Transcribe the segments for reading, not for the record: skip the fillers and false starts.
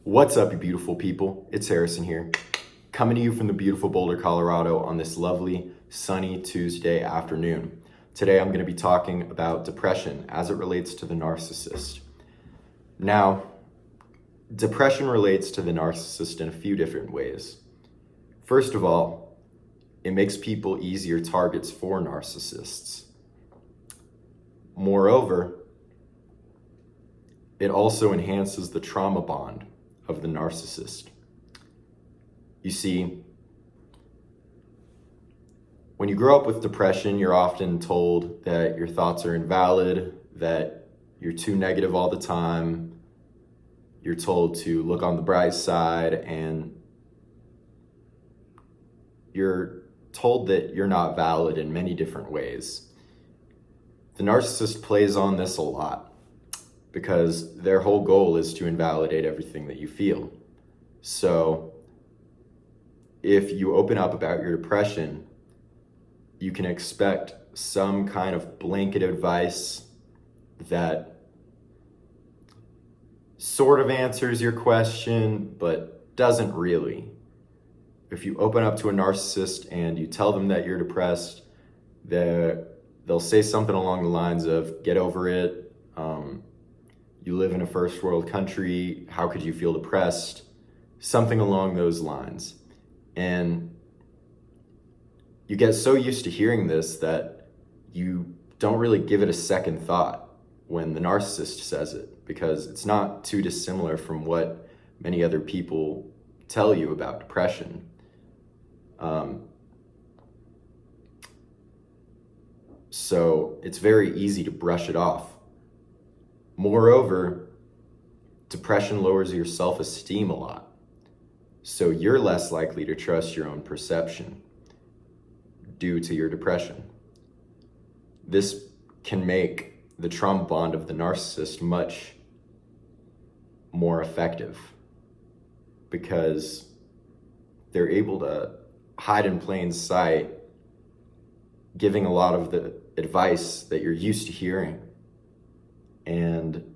What's up, you beautiful people? It's Harrison here, coming to you from the beautiful Boulder, Colorado on this lovely, sunny Tuesday afternoon. Today I'm going to be talking about depression as it relates to the narcissist. Now, depression relates to the narcissist in a few different ways. First of all, it makes people easier targets for narcissists. Moreover, it also enhances the trauma bond of the narcissist. You see, when you grow up with depression, you're often told that your thoughts are invalid, that you're too negative all the time. You're told to look on the bright side, and you're told that you're not valid in many different ways. The narcissist plays on this a lot, because their whole goal is to invalidate everything that you feel. So if you open up about your depression, you can expect some kind of blanket advice that sort of answers your question, but doesn't really. If you open up to a narcissist and you tell them that you're depressed, they'll say something along the lines of, get over it. You live in a first world country. How could you feel depressed? Something along those lines. And you get so used to hearing this that you don't really give it a second thought when the narcissist says it, because it's not too dissimilar from what many other people tell you about depression. So it's very easy to brush it off. Moreover, depression lowers your self-esteem a lot. So you're less likely to trust your own perception due to your depression. This can make the trauma bond of the narcissist much more effective, because they're able to hide in plain sight, giving a lot of the advice that you're used to hearing. And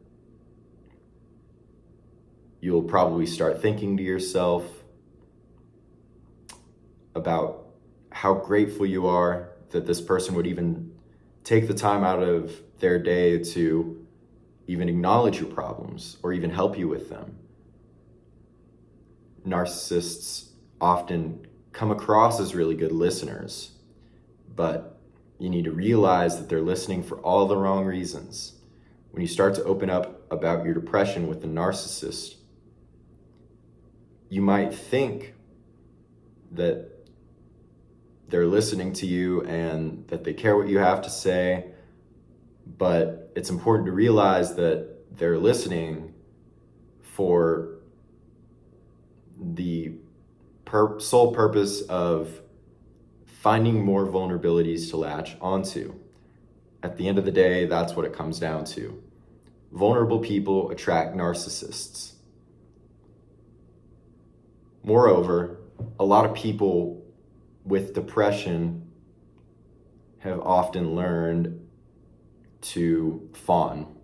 you'll probably start thinking to yourself about how grateful you are that this person would even take the time out of their day to even acknowledge your problems or even help you with them. Narcissists often come across as really good listeners, but you need to realize that they're listening for all the wrong reasons. When you start to open up about your depression with the narcissist, you might think that they're listening to you and that they care what you have to say, but it's important to realize that they're listening for the sole purpose of finding more vulnerabilities to latch onto. At the end of the day, that's what it comes down to. Vulnerable people attract narcissists. Moreover, a lot of people with depression have often learned to fawn.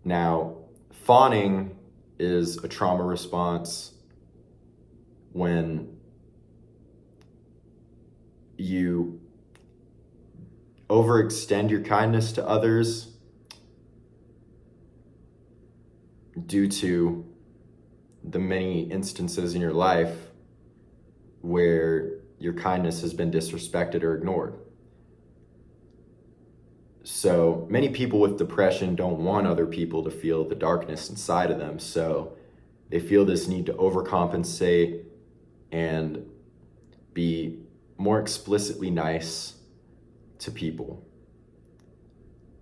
Now, fawning is a trauma response when you overextend your kindness to others due to the many instances in your life where your kindness has been disrespected or ignored. So many people with depression don't want other people to feel the darkness inside of them, so they feel this need to overcompensate and be more explicitly nice to people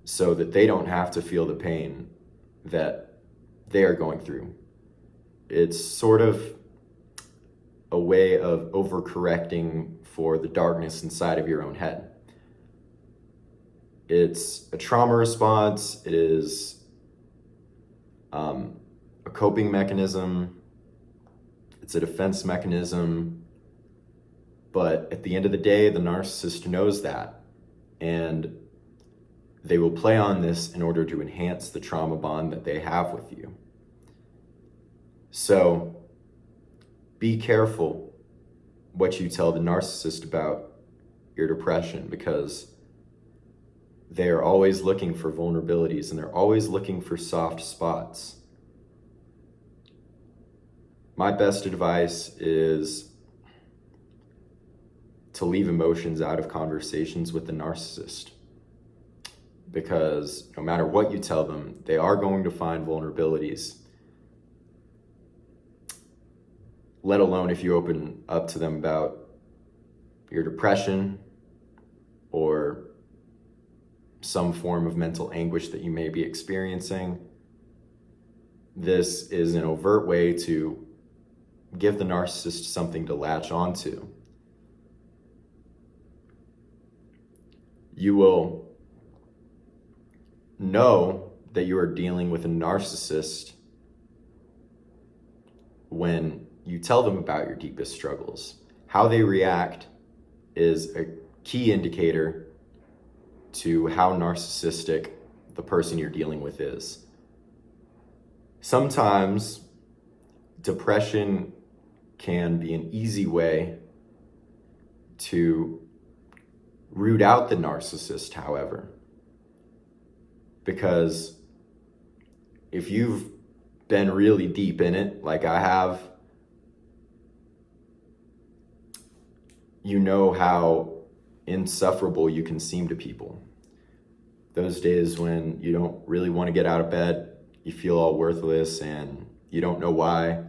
so that they don't have to feel the pain that they are going through. It's sort of a way of overcorrecting for the darkness inside of your own head. It's a trauma response. It is a coping mechanism. It's a defense mechanism. But at the end of the day, the narcissist knows that, and they will play on this in order to enhance the trauma bond that they have with you. So be careful what you tell the narcissist about your depression, because they are always looking for vulnerabilities and they're always looking for soft spots. My best advice is to leave emotions out of conversations with the narcissist, because no matter what you tell them, they are going to find vulnerabilities. Let alone if you open up to them about your depression or some form of mental anguish that you may be experiencing. This is an overt way to give the narcissist something to latch onto. You will know that you are dealing with a narcissist when you tell them about your deepest struggles. How they react is a key indicator to how narcissistic the person you're dealing with is. Sometimes depression can be an easy way to root out the narcissist, however, because if you've been really deep in it, like I have, you know how insufferable you can seem to people. Those days when you don't really want to get out of bed, you feel all worthless and you don't know why.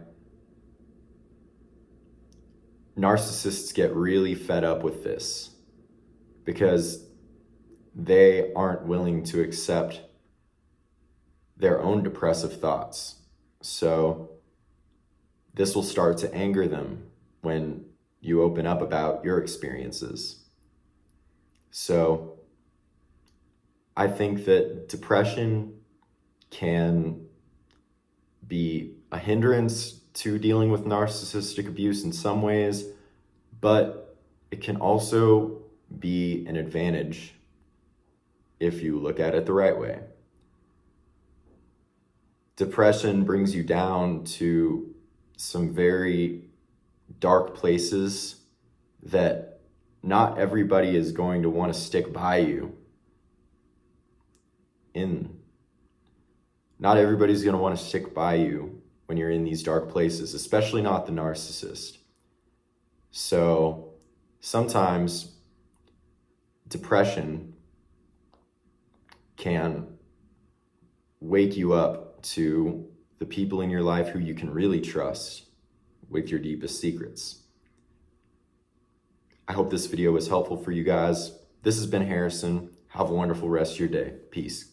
Narcissists get really fed up with this because they aren't willing to accept their own depressive thoughts. So this will start to anger them when you open up about your experiences. So I think that depression can be a hindrance to dealing with narcissistic abuse in some ways, but it can also be an advantage if you look at it the right way. Depression brings you down to some very dark places that not everybody is going to want to stick by you in. Not everybody's going to want to stick by you when you're in these dark places, especially not the narcissist. So sometimes depression can wake you up to the people in your life who you can really trust with your deepest secrets. I hope this video was helpful for you guys. This has been Harrison. Have a wonderful rest of your day. Peace.